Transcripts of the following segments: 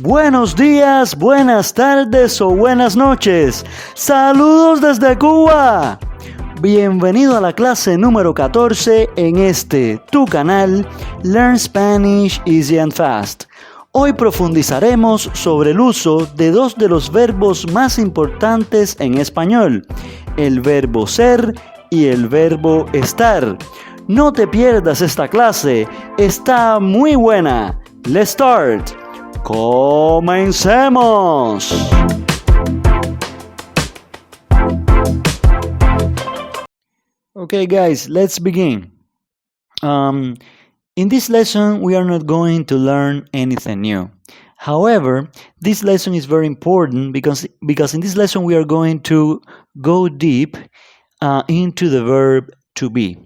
Buenos días, buenas tardes o buenas noches. Saludos desde Cuba. Bienvenido a la clase número 14 en tu canal Learn Spanish Easy and Fast. Hoy profundizaremos sobre el uso de dos de los verbos más importantes en español, el verbo ser y el verbo estar. No te pierdas esta clase, está muy buena. Let's start. ¡Comencemos! Okay, guys, let's begin. In this lesson, we are not going to learn anything new. However, this lesson is very important because in this lesson we are going to go deep into the verb to be.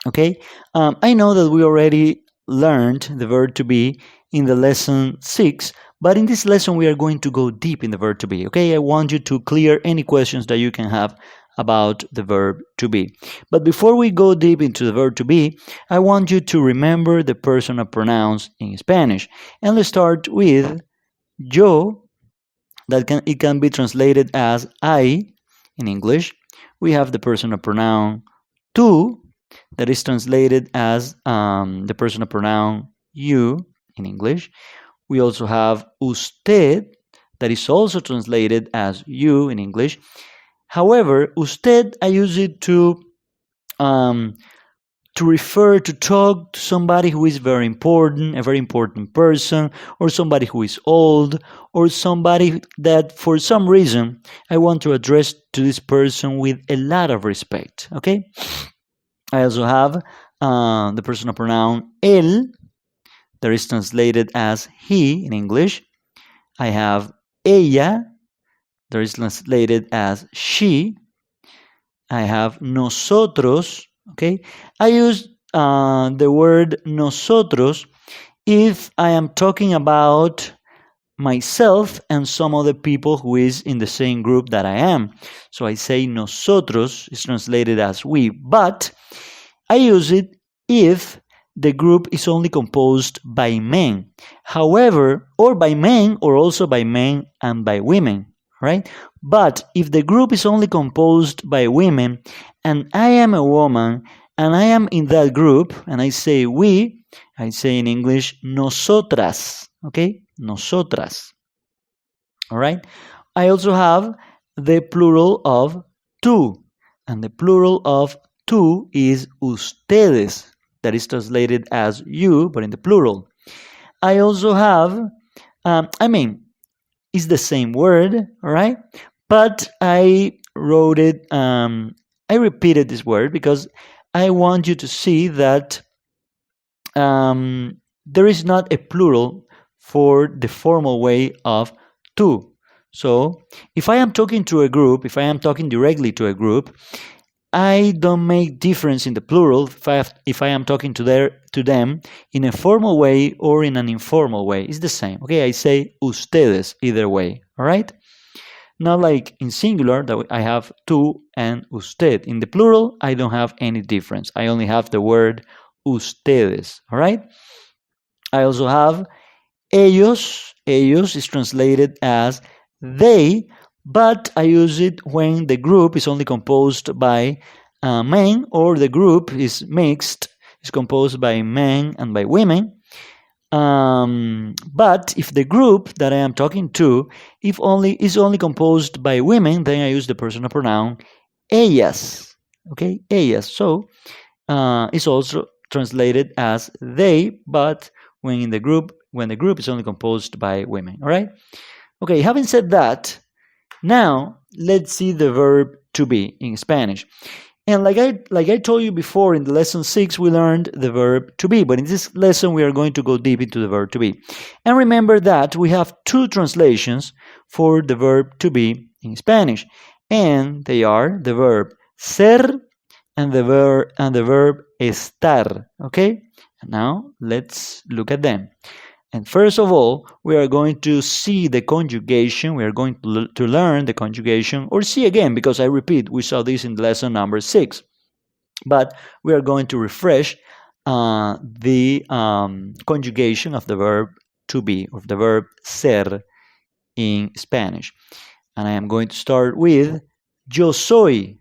Okay? I know that we already learned the verb to be in the lesson 6, but in this lesson we are going to go deep in the verb to be. Okay? I want you to clear any questions that you can have about the verb to be. But before we go deep into the verb to be, I want you to remember the personal pronouns in Spanish. And let's start with yo, it can be translated as I in English. We have the personal pronoun tú, that is translated as the personal pronoun you in English. We also have usted, that is also translated as you in English. However, usted, I use it to refer to talk to somebody who is very important, a very important person, or somebody who is old, or somebody that for some reason I want to address to this person with a lot of respect. Okay? I also have the personal pronoun él, that is translated as he in English. I have ella, that is translated as she. I have nosotros. Okay, I use the word nosotros if I am talking about myself and some other people who is in the same group that I am. So I say nosotros is translated as we, but I use it if the group is only composed by men. However, or by men or also by men and by women, right? But if the group is only composed by women and I am a woman and I am in that group and I say we, I say in English nosotras, okay? Nosotras. All right? I also have the plural of tú, and the plural of tú is ustedes, that is translated as you, but in the plural. I also have, it's the same word, all right? But I wrote it, I repeated this word because I want you to see that there is not a plural for the formal way of tú. So if I am talking to a group, if I am talking directly to a group, I don't make difference in the plural if I am talking to them in a formal way or in an informal way. It's the same. Okay, I say ustedes either way. All right? Not like in singular that I have tú and usted. In the plural, I don't have any difference. I only have the word ustedes. All right? I also have ellos. Ellos is translated as they, but I use it when the group is only composed by men or the group is mixed, is composed by men and by women. But if the group that I am talking to is only composed by women, then I use the personal pronoun ellas. Okay, ellas. So it's also translated as they, but when the group is only composed by women. All right. Okay. Having said that, now let's see the verb to be in Spanish. And like I told you before, in the lesson 6 we learned the verb to be, but in this lesson we are going to go deep into the verb to be. And remember that we have two translations for the verb to be in Spanish, and they are the verb ser and the verb estar. Okay? And now let's look at them. And first of all, we are going to see the conjugation. We are going to learn the conjugation, or see again, because I repeat, we saw this in lesson number 6. But we are going to refresh the conjugation of the verb to be, of the verb ser in Spanish. And I am going to start with yo soy.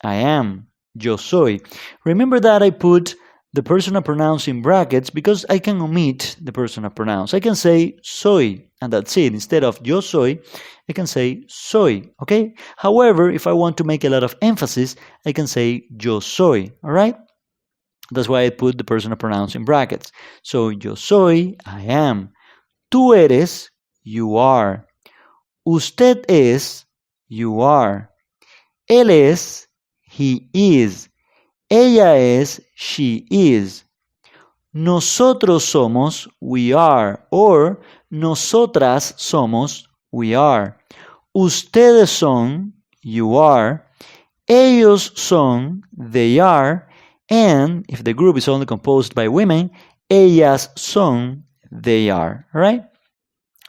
I am. Yo soy. Remember that I put the personal pronouns in brackets because I can omit the personal pronouns. I can say soy, and that's it. Instead of yo soy, I can say soy, okay? However, if I want to make a lot of emphasis, I can say yo soy, all right? That's why I put the personal pronouns in brackets. So, yo soy, I am. Tú eres, you are. Usted es, you are. Él es, he is. Ella es, she is. Nosotros somos, we are. Or nosotras somos, we are. Ustedes son, you are. Ellos son, they are. And if the group is only composed by women, ellas son, they are. All right?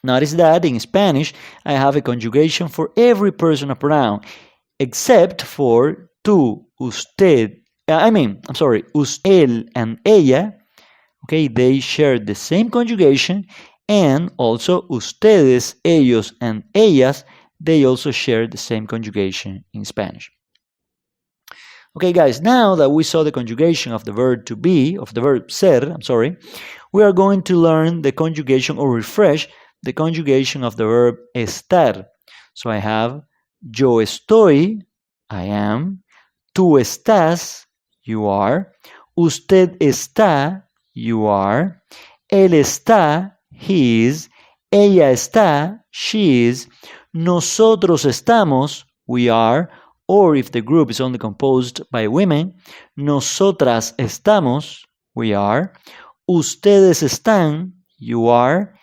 Notice that in Spanish, I have a conjugation for every personal pronoun, except for tú, usted, él and ella. Okay, they share the same conjugation, and also ustedes, ellos, and ellas, they also share the same conjugation in Spanish. Okay, guys, now that we saw the conjugation of the verb to be, of the verb ser, we are going to learn the conjugation or refresh the conjugation of the verb estar. So I have yo estoy, I am. Tú estás, you are. Usted está, you are. Él está, he is. Ella está, she is. Nosotros estamos, we are. Or if the group is only composed by women, nosotras estamos, we are. Ustedes están, you are.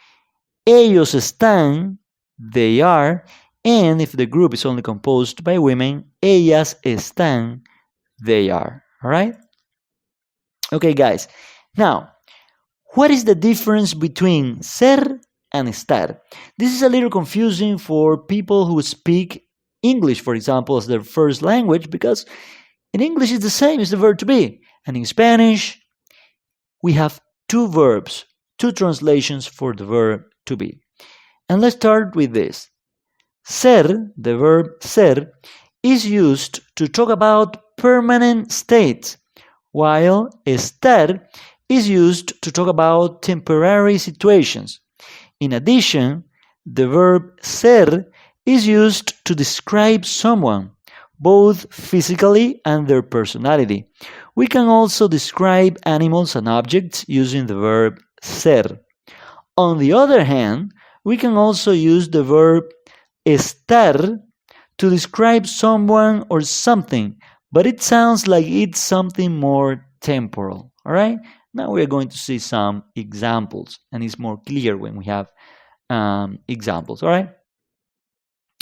Ellos están, they are. And if the group is only composed by women, ellas están, they are. All right? Okay, guys. Now, what is the difference between ser and estar? This is a little confusing for people who speak English, for example, as their first language, because in English it's the same as the verb to be. And in Spanish, we have two verbs, two translations for the verb to be. And let's start with this. Ser, the verb ser, is used to talk about permanent states, while estar is used to talk about temporary situations. In addition, the verb ser is used to describe someone, both physically and their personality. We can also describe animals and objects using the verb ser. On the other hand, we can also use the verb estar to describe someone or something, but it sounds like it's something more temporal. All right? Now we are going to see some examples, and it's more clear when we have examples. All right?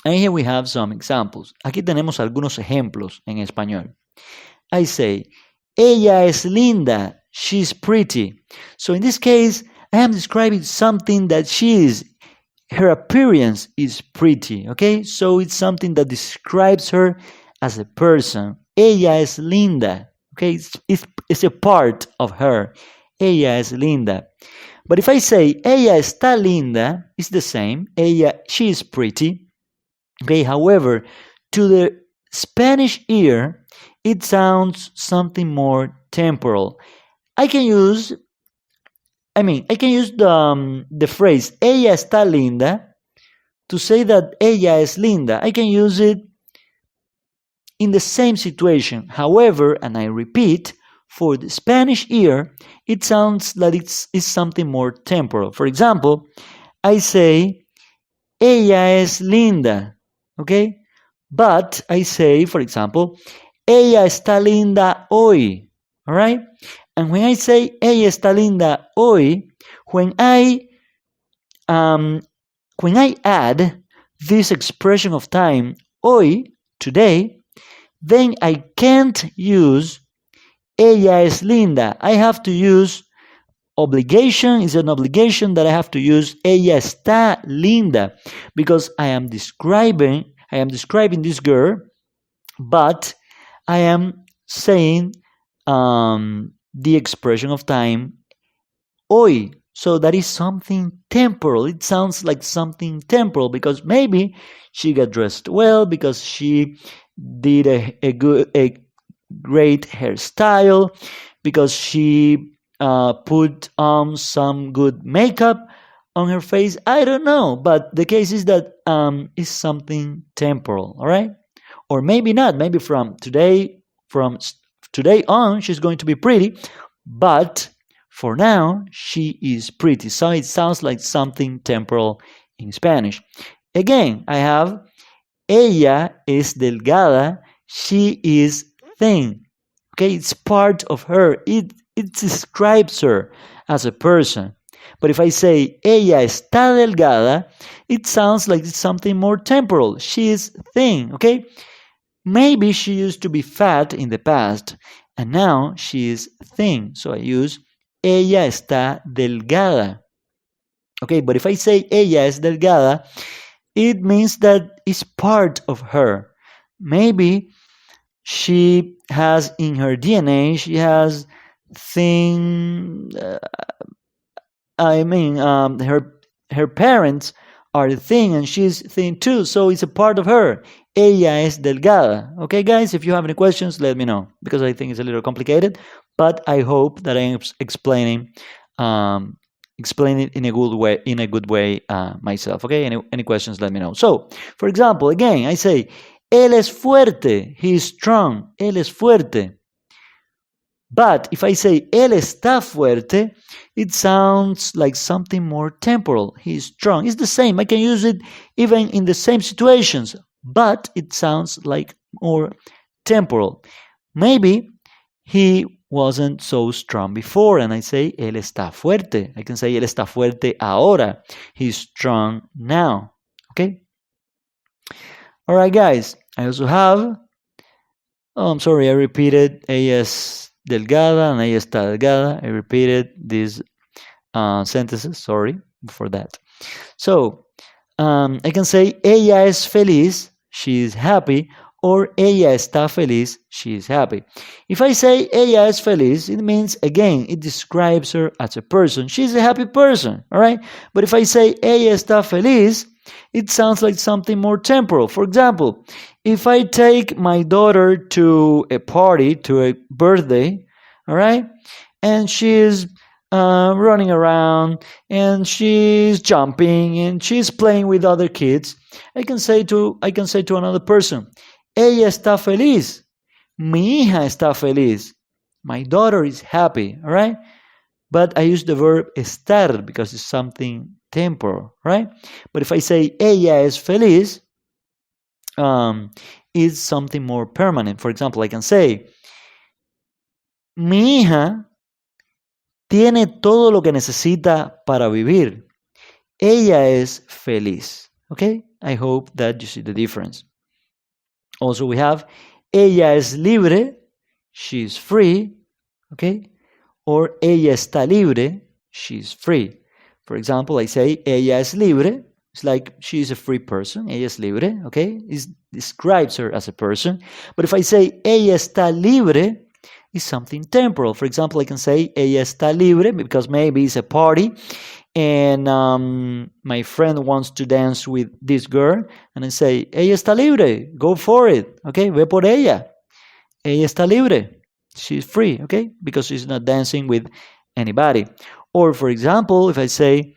And here we have some examples. Aquí tenemos algunos ejemplos en español. I say, ella es linda, she's pretty. So in this case, I am describing something that she is. Her appearance is pretty, okay? So it's something that describes her as a person. Ella es linda, okay? It's a part of her. Ella es linda. But if I say, ella está linda, it's the same. She is pretty. Okay, however, to the Spanish ear, it sounds something more temporal. I can use the phrase ella está linda to say that ella es linda. I can use it in the same situation. However, and I repeat, for the Spanish ear, it sounds like it's something more temporal. For example, I say ella es linda. Okay? But I say, for example, ella está linda hoy. All right? And when I say ella está linda hoy, when I add this expression of time, hoy, today, then I can't use ella es linda. I have to use obligation. Is an obligation that I have to use ella está linda, because I am describing this girl, but I am saying the expression of time hoy. So that is something temporal. It sounds like something temporal because maybe she got dressed well, because she did a great hairstyle, because she put on some good makeup on her face. I don't know, but the case is that it's something temporal, all right? Or maybe not. Maybe from today on, she's going to be pretty, but for now, she is pretty. So it sounds like something temporal in Spanish. Again, I have ella es delgada, she is thin. Okay, it's part of her. It describes her as a person. But if I say ella está delgada, it sounds like it's something more temporal. She is thin, okay? Maybe she used to be fat in the past, and now she is thin. So I use ella está delgada. Okay, but if I say ella es delgada, it means that it's part of her. Maybe she has in her DNA, she has thin. Her parents are thin and she's thin too, so it's a part of her. Ella es delgada. Okay, guys, if you have any questions, let me know, because I think it's a little complicated, but I hope that I am explaining it in a good way myself. Okay, any questions, let me know. So, for example, again, I say, él es fuerte, he is strong, él es fuerte. But if I say él está fuerte, it sounds like something more temporal. He is strong. It's the same. I can use it even in the same situations, but it sounds like more temporal. Maybe he wasn't so strong before, and I say él está fuerte. I can say él está fuerte ahora. He's strong now. Okay? All right, guys. I also have, I repeated ella es delgada and ella está delgada. I repeated these sentences. Sorry for that. So, I can say ella es feliz, she is happy, or ella está feliz, she is happy. If I say ella es feliz, it means, again, it describes her as a person. She's a happy person, all right? But if I say ella está feliz, it sounds like something more temporal. For example, if I take my daughter to a party, to a birthday, all right, and she's running around and she's jumping and she's playing with other kids, I can say to another person, ella está feliz, mi hija está feliz, my daughter is happy, all right? But I use the verb estar because it's something temporal, right? But if I say ella es feliz, it's something more permanent. For example, I can say, mi hija tiene todo lo que necesita para vivir. Ella es feliz. Okay? I hope that you see the difference. Also, we have ella es libre, she's free. Okay? Or ella está libre, she's free. For example, I say ella es libre. It's like she's a free person. Ella es libre. Okay? It describes her as a person. But if I say ella está libre, it's something temporal. For example, I can say ella está libre because maybe it's a party and my friend wants to dance with this girl, and I say ella está libre, go for it. Okay, ve por ella. Ella está libre. She's free, okay? Because she's not dancing with anybody. Or, for example, if I say,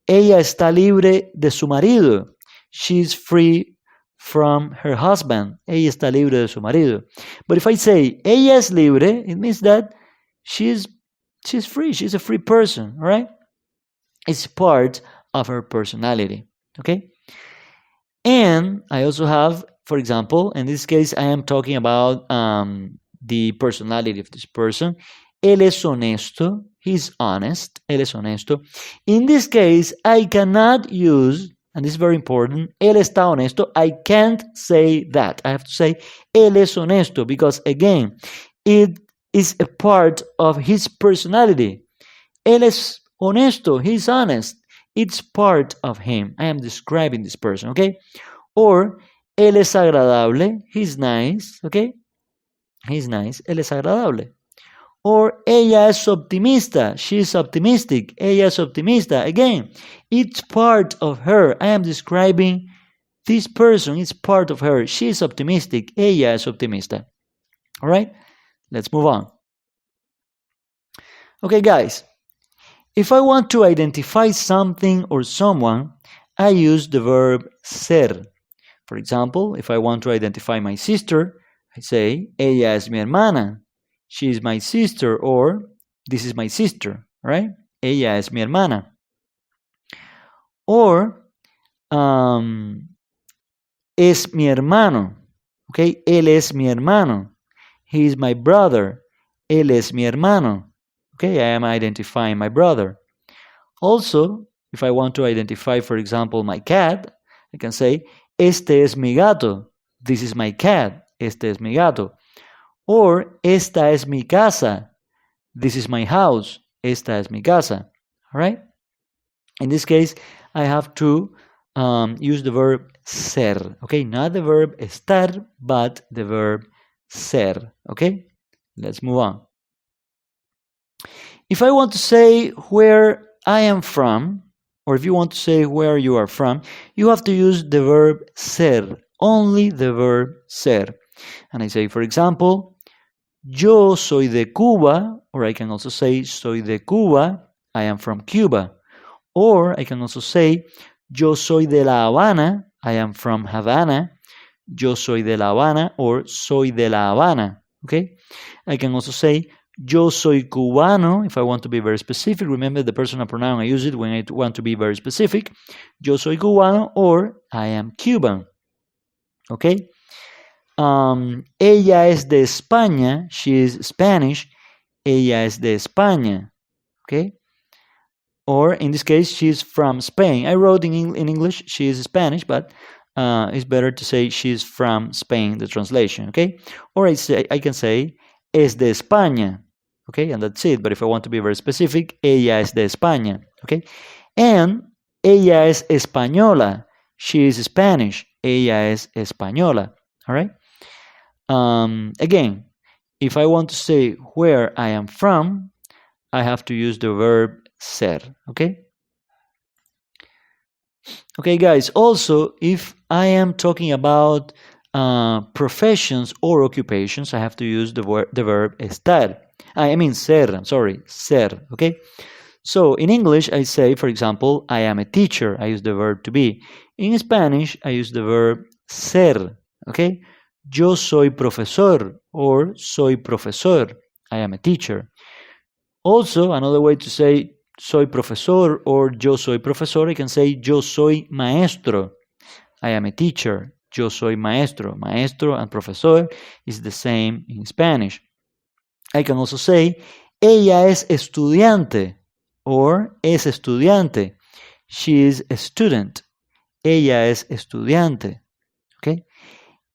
ella está libre de su marido, she's free from her husband. Ella está libre de su marido. But if I say, ella es libre, it means that she's free. She's a free person, all right? It's part of her personality, okay? And I also have, for example, in this case, I am talking about the personality of this person. Él es honesto. He's honest. Él es honesto. In this case, I cannot use, and this is very important, él está honesto. I can't say that. I have to say, él es honesto, because again, it is a part of his personality. Él es honesto. He's honest. It's part of him. I am describing this person, okay? Or, él es agradable. He's nice, okay? He's nice. Él es agradable. Or ella es optimista. She is optimistic. Ella es optimista. Again, it's part of her. I am describing this person. It's part of her. She is optimistic. Ella es optimista. All right? Let's move on. Okay, guys. If I want to identify something or someone, I use the verb ser. For example, if I want to identify my sister, I say, ella es mi hermana. She is my sister, or this is my sister, right? Ella es mi hermana. Or, es mi hermano. Okay, él es mi hermano. He is my brother. Él es mi hermano. Okay, I am identifying my brother. Also, if I want to identify, for example, my cat, I can say, este es mi gato. This is my cat. Este es mi gato. Or, esta es mi casa. This is my house. Esta es mi casa. All right? In this case, I have to use the verb ser. Okay, not the verb estar, but the verb ser. Okay, let's move on. If I want to say where I am from, or if you want to say where you are from, you have to use the verb ser, only the verb ser. And I say, for example, yo soy de Cuba, or I can also say soy de Cuba, I am from Cuba. Or I can also say, yo soy de La Habana, I am from Havana. Yo soy de La Habana, or soy de La Habana. Okay? I can also say, yo soy cubano, if I want to be very specific. Remember the personal pronoun, I use it when I want to be very specific. Yo soy cubano, or I am Cuban. Okay? Ella es de España, she is Spanish. Ella es de España. Okay? Or in this case, she is from Spain. I wrote in English, she is Spanish, but it's better to say she is from Spain, the translation, okay? Or I can say, es de España, okay? And that's it. But if I want to be very specific, ella es de España, okay? And ella es española. She is Spanish. Ella es española, all right? Again, if I want to say where I am from, I have to use the verb ser, okay? Okay, guys, also, if I am talking about professions or occupations, I have to use the verb estar. I mean ser, I'm sorry, ser, okay? So, in English, I say, for example, I am a teacher. I use the verb to be. In Spanish, I use the verb ser, okay? Yo soy profesor, or soy profesor. I am a teacher. Also, another way to say soy profesor or yo soy profesor, I can say yo soy maestro. I am a teacher. Yo soy maestro. Maestro and profesor is the same in Spanish. I can also say ella es estudiante or es estudiante. She is a student. Ella es estudiante. Okay?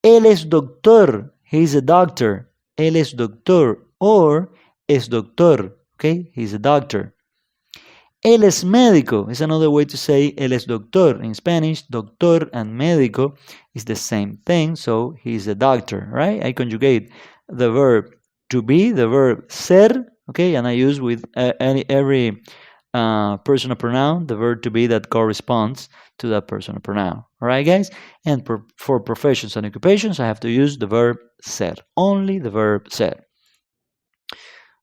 Él es doctor. He is a doctor. Él es doctor or es doctor. Okay? He's a doctor. Él es médico is another way to say él es doctor. In Spanish, doctor and médico is the same thing, so he's a doctor, right? I conjugate the verb to be, the verb ser, okay, and I use with every personal pronoun the verb to be that corresponds to that personal pronoun. All right, guys? And for professions and occupations, I have to use the verb ser, only the verb ser.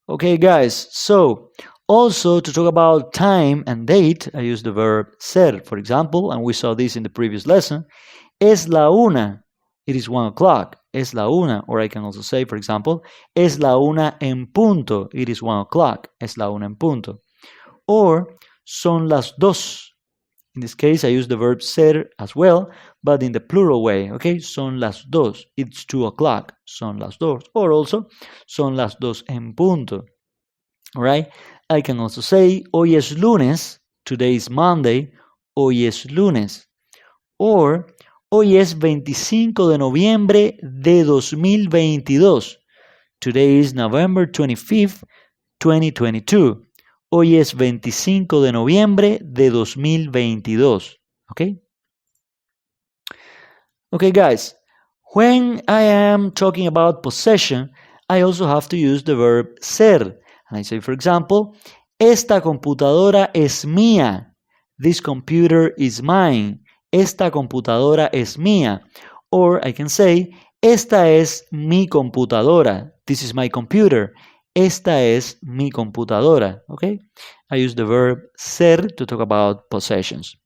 Okay, guys, so also, to talk about time and date, I use the verb ser. For example, and we saw this in the previous lesson, es la una. It is 1 o'clock. Es la una. Or I can also say, for example, es la una en punto. It is 1 o'clock. Es la una en punto. Or, son las dos. In this case, I use the verb ser as well, but in the plural way. Okay, son las dos. It's 2 o'clock. Son las dos. Or also, son las dos en punto. All right? I can also say, hoy es lunes, today is Monday, hoy es lunes. Or, hoy es 25 de noviembre de 2022. Today is November 25th, 2022. Hoy es 25 de noviembre de 2022. Okay? Okay, guys. When I am talking about possession, I also have to use the verb ser. And I say, for example, esta computadora es mía. This computer is mine. Esta computadora es mía. Or I can say, esta es mi computadora. This is my computer. Esta es mi computadora. Okay? I use the verb ser to talk about possessions.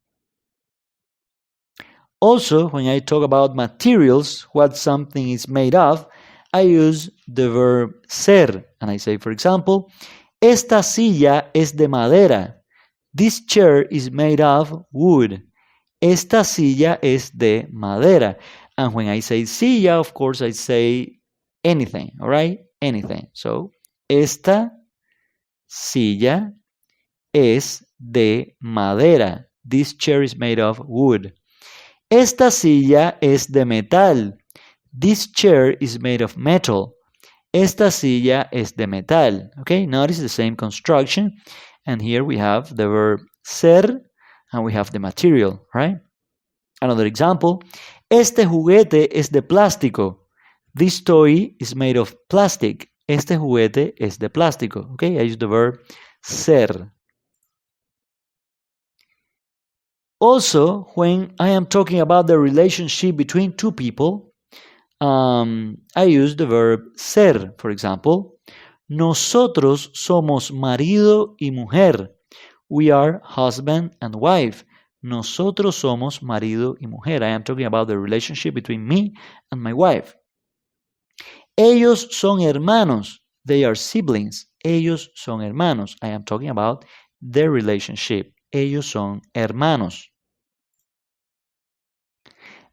Also, when I talk about materials, what something is made of, I use the verb ser. And I say, for example, esta silla es de madera. This chair is made of wood. Esta silla es de madera. And when I say silla, of course, I say anything, all right? Anything. So, esta silla es de madera. This chair is made of wood. Esta silla es de metal. This chair is made of metal. Esta silla es de metal. Okay, notice the same construction. And here we have the verb ser and we have the material, right? Another example. Este juguete es de plástico. This toy is made of plastic. Este juguete es de plástico. Okay, I use the verb ser. Also, when I am talking about the relationship between two people, I use the verb ser. For example, nosotros somos marido y mujer. We are husband and wife. Nosotros somos marido y mujer. I am talking about the relationship between me and my wife. Ellos son hermanos. They are siblings. Ellos son hermanos. I am talking about their relationship. Ellos son hermanos.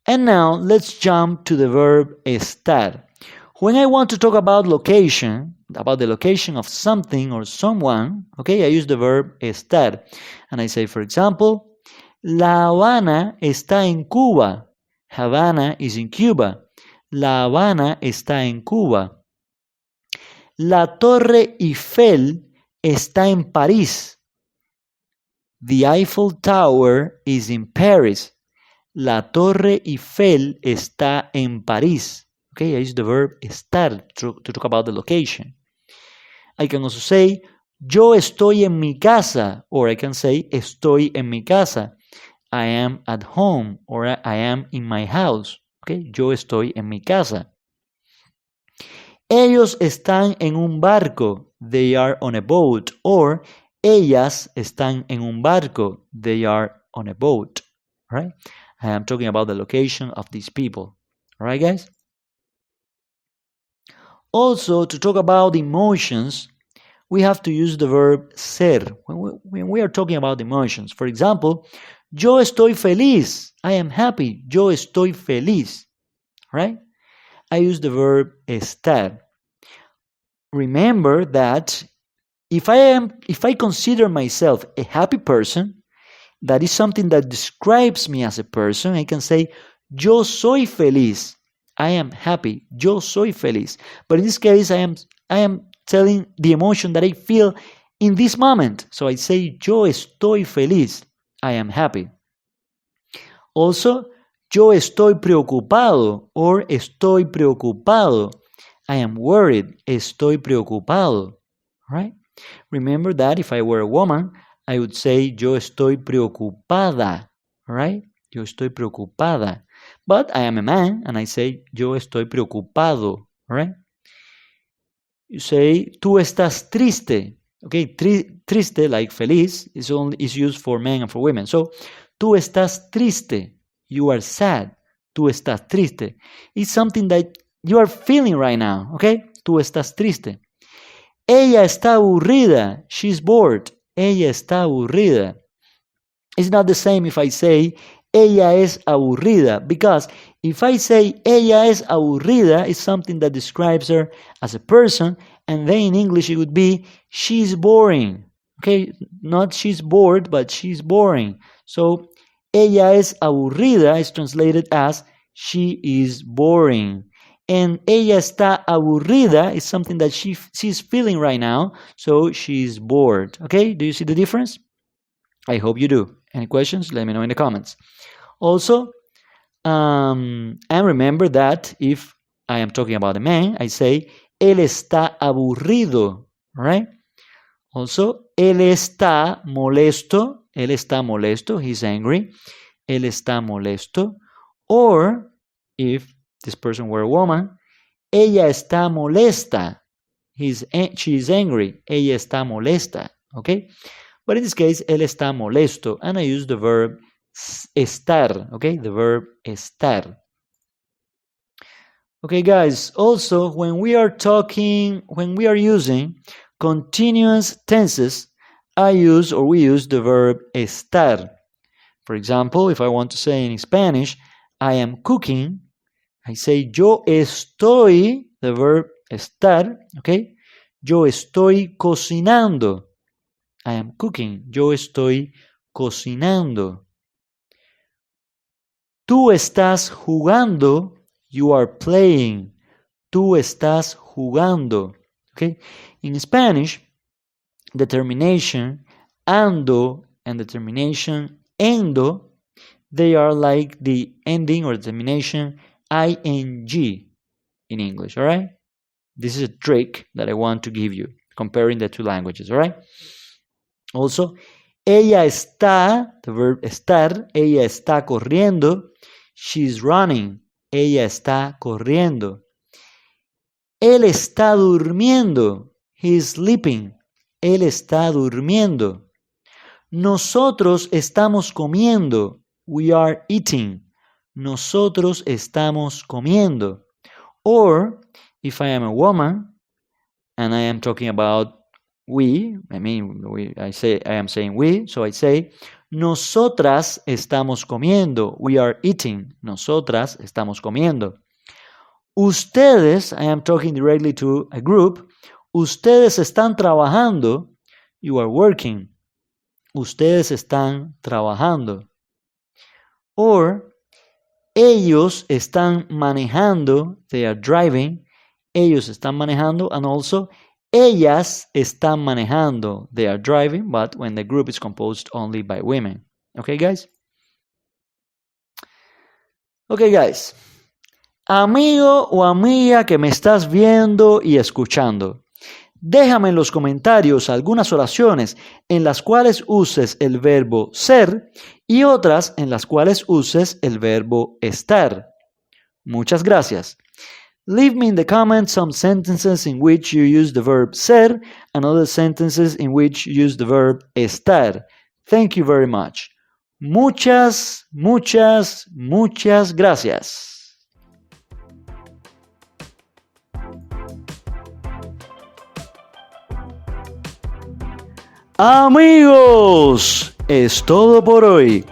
And now let's jump to the verb estar. When I want to talk about location, about the location of something or someone, okay, I use the verb estar. And I say, for example, La Habana está en Cuba. Havana is in Cuba. La Habana está en Cuba. La Torre Eiffel está en París. The Eiffel Tower is in Paris. La Torre Eiffel está en París. Okay, I use the verb estar to talk about the location. I can also say, yo estoy en mi casa, or I can say, estoy en mi casa. I am at home, or I am in my house. Okay, yo estoy en mi casa. Ellos están en un barco. They are on a boat. Or ellas están en un barco. They are on a boat. Right? I am talking about the location of these people. Alright, guys? Also, to talk about emotions, we have to use the verb ser when we are talking about emotions. For example, yo estoy feliz. I am happy. Yo estoy feliz. Right? I use the verb estar. Remember that if I consider myself a happy person, that is something that describes me as a person. I can say, yo soy feliz. I am happy. Yo soy feliz. But in this case, I am telling the emotion that I feel in this moment. So I say, yo estoy feliz. I am happy. Also, yo estoy preocupado or estoy preocupado. I am worried. Estoy preocupado. Right? Remember that if I were a woman, I would say, yo estoy preocupada, right? Yo estoy preocupada. But I am a man, and I say, yo estoy preocupado, right? You say, tú estás triste. Okay, triste, like feliz, is used for men and for women. So, tú estás triste. You are sad. Tú estás triste. It's something that you are feeling right now, okay? Tú estás triste. Ella está aburrida. She's bored. Ella está aburrida. It's not the same if I say ella es aburrida, because if I say ella es aburrida, it's something that describes her as a person, and then in English it would be she's boring. Okay, not she's bored, but she's boring. So ella es aburrida is translated as she is boring. And ella está aburrida is something that she's feeling right now, so she's bored. Okay, do you see the difference? I hope you do. Any questions? Let me know in the comments. Also, and remember that if I am talking about a man, I say, él está aburrido. Right? Also, él está molesto. He's angry. Él está molesto. Or, if this person were a woman, ella está molesta. She is angry. Ella está molesta. Okay? But in this case, él está molesto. And I use the verb estar. Okay? The verb estar. Okay, guys. Also, when we are using continuous tenses, we use the verb estar. For example, if I want to say in Spanish, I am cooking, I say yo estoy, the verb estar, okay? Yo estoy cocinando. I am cooking. Yo estoy cocinando. Tú estás jugando. You are playing. Tú estás jugando. Okay? In Spanish, the termination ando and the termination endo, they are like the ending or the termination ing in English, all right? This is a trick that I want to give you, comparing the two languages, all right? Also, ella está, the verb estar, ella está corriendo, she's running, ella está corriendo. Él está durmiendo, he is sleeping, él está durmiendo. Nosotros estamos comiendo, we are eating. Nosotros estamos comiendo. Or, if I am a woman, and I am talking about we, I am saying we, so I say, nosotras estamos comiendo, we are eating. Nosotras estamos comiendo. Ustedes, I am talking directly to a group, ustedes están trabajando, you are working. Ustedes están trabajando. Or, ellos están manejando, they are driving, ellos están manejando, and also, ellas están manejando, they are driving, but when the group is composed only by women. Okay, guys? Okay, guys. Amigo o amiga que me estás viendo y escuchando, déjame en los comentarios algunas oraciones en las cuales uses el verbo ser y otras en las cuales uses el verbo estar. Muchas gracias. Leave me in the comments some sentences in which you use the verb ser and other sentences in which you use the verb estar. Thank you very much. Muchas gracias. Amigos, es todo por hoy.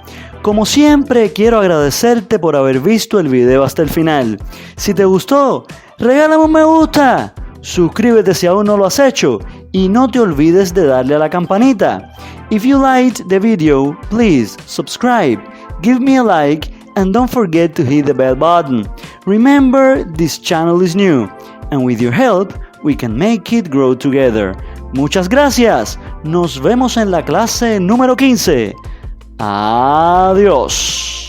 Como siempre, quiero agradecerte por haber visto el video hasta el final. Si te gustó, regálame un me gusta, suscríbete si aún no lo has hecho y no te olvides de darle a la campanita. If you liked the video, please subscribe, give me a like, and don't forget to hit the bell button. Remember, this channel is new, and with your help, we can make it grow together. Muchas gracias. Nos vemos en la clase número 15. Adiós.